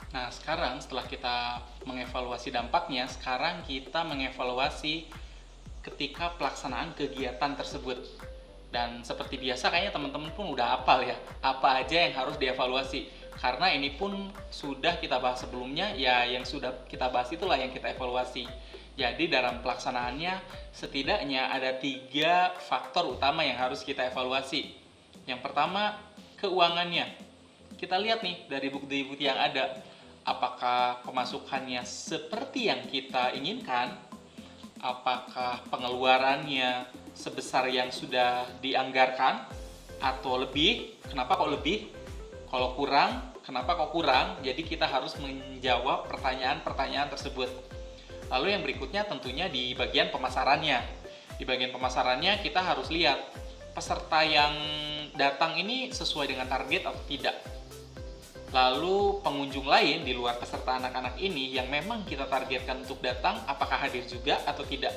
Nah, sekarang setelah kita mengevaluasi dampaknya, sekarang kita mengevaluasi ketika pelaksanaan kegiatan tersebut. Dan seperti biasa kayaknya teman-teman pun udah hafal ya, apa aja yang harus dievaluasi. Karena ini pun sudah kita bahas sebelumnya, ya yang sudah kita bahas itulah yang kita evaluasi. Jadi dalam pelaksanaannya setidaknya ada 3 faktor utama yang harus kita evaluasi. Yang pertama, keuangannya. Kita lihat nih dari bukti-bukti yang ada, apakah pemasukannya seperti yang kita inginkan, apakah pengeluarannya sebesar yang sudah dianggarkan, atau lebih, kenapa kok lebih, kalau kurang, kenapa kok kurang. Jadi kita harus menjawab pertanyaan-pertanyaan tersebut. Lalu yang berikutnya tentunya di bagian pemasarannya. Di bagian pemasarannya kita harus lihat peserta yang datang ini sesuai dengan target atau tidak. Lalu pengunjung lain di luar peserta anak-anak ini yang memang kita targetkan untuk datang, apakah hadir juga atau tidak.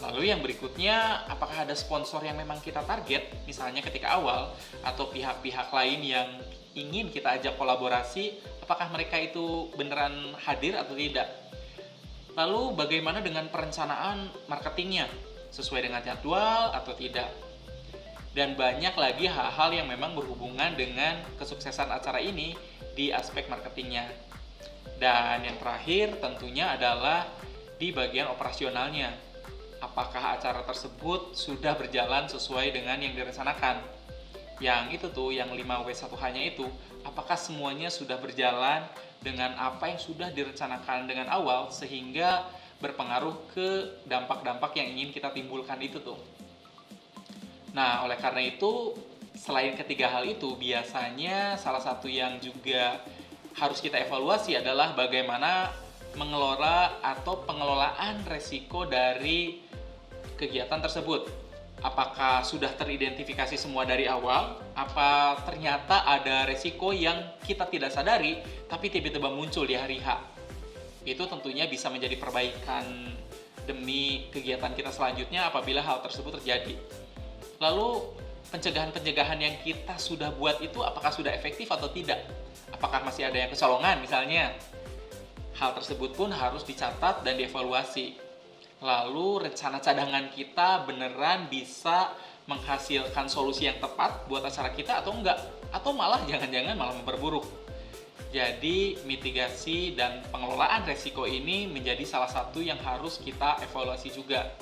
Lalu yang berikutnya, apakah ada sponsor yang memang kita target, misalnya ketika awal, atau pihak-pihak lain yang ingin kita ajak kolaborasi, apakah mereka itu beneran hadir atau tidak. Lalu bagaimana dengan perencanaan marketingnya, sesuai dengan jadwal atau tidak. Dan banyak lagi hal-hal yang memang berhubungan dengan kesuksesan acara ini di aspek marketingnya. Dan yang terakhir tentunya adalah di bagian operasionalnya. Apakah acara tersebut sudah berjalan sesuai dengan yang direncanakan? Yang itu tuh, yang 5W1H-nya itu, apakah semuanya sudah berjalan dengan apa yang sudah direncanakan dengan awal sehingga berpengaruh ke dampak-dampak yang ingin kita timbulkan itu tuh. Nah, oleh karena itu, selain ketiga hal itu, biasanya salah satu yang juga harus kita evaluasi adalah bagaimana mengelola atau pengelolaan resiko dari kegiatan tersebut. Apakah sudah teridentifikasi semua dari awal? Apa ternyata ada resiko yang kita tidak sadari, tapi tiba-tiba muncul di hari H? Itu tentunya bisa menjadi perbaikan demi kegiatan kita selanjutnya apabila hal tersebut terjadi. Lalu pencegahan-pencegahan yang kita sudah buat itu apakah sudah efektif atau tidak? Apakah masih ada yang kecolongan misalnya? Hal tersebut pun harus dicatat dan dievaluasi. Lalu rencana cadangan kita beneran bisa menghasilkan solusi yang tepat buat acara kita atau enggak? Atau malah jangan-jangan malah memperburuk. Jadi mitigasi dan pengelolaan resiko ini menjadi salah satu yang harus kita evaluasi juga.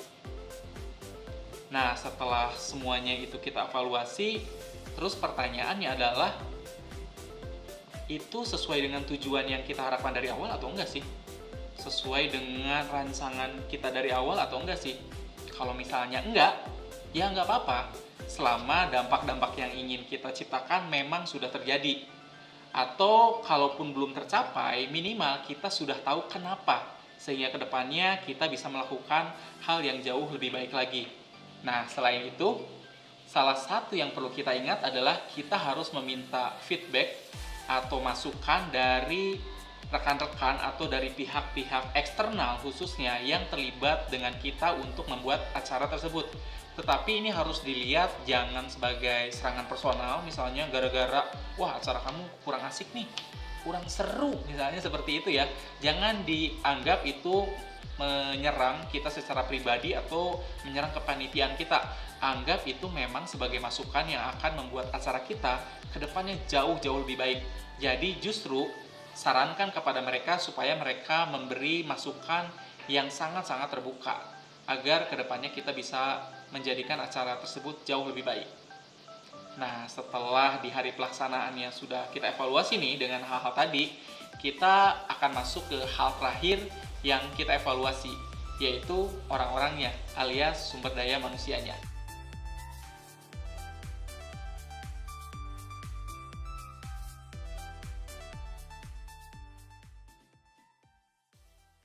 Nah, setelah semuanya itu kita evaluasi, terus pertanyaannya adalah, itu sesuai dengan tujuan yang kita harapkan dari awal atau enggak sih? Sesuai dengan rancangan kita dari awal atau enggak sih? Kalau misalnya enggak, ya enggak apa-apa, selama dampak-dampak yang ingin kita ciptakan memang sudah terjadi. Atau kalaupun belum tercapai, minimal kita sudah tahu kenapa, sehingga kedepannya kita bisa melakukan hal yang jauh lebih baik lagi. Nah, selain itu, salah satu yang perlu kita ingat adalah kita harus meminta feedback atau masukan dari rekan-rekan atau dari pihak-pihak eksternal khususnya yang terlibat dengan kita untuk membuat acara tersebut. Tetapi ini harus dilihat jangan sebagai serangan personal, misalnya gara-gara, wah acara kamu kurang asik nih, kurang seru, misalnya seperti itu ya. Jangan dianggap itu menyerang kita secara pribadi atau menyerang kepanitiaan kita. Anggap itu memang sebagai masukan yang akan membuat acara kita ke depannya jauh-jauh lebih baik. Jadi justru sarankan kepada mereka supaya mereka memberi masukan yang sangat-sangat terbuka agar ke depannya kita bisa menjadikan acara tersebut jauh lebih baik. Nah, setelah di hari pelaksanaannya sudah kita evaluasi nih dengan hal-hal tadi, kita akan masuk ke hal terakhir yang kita evaluasi, yaitu orang-orangnya alias sumber daya manusianya.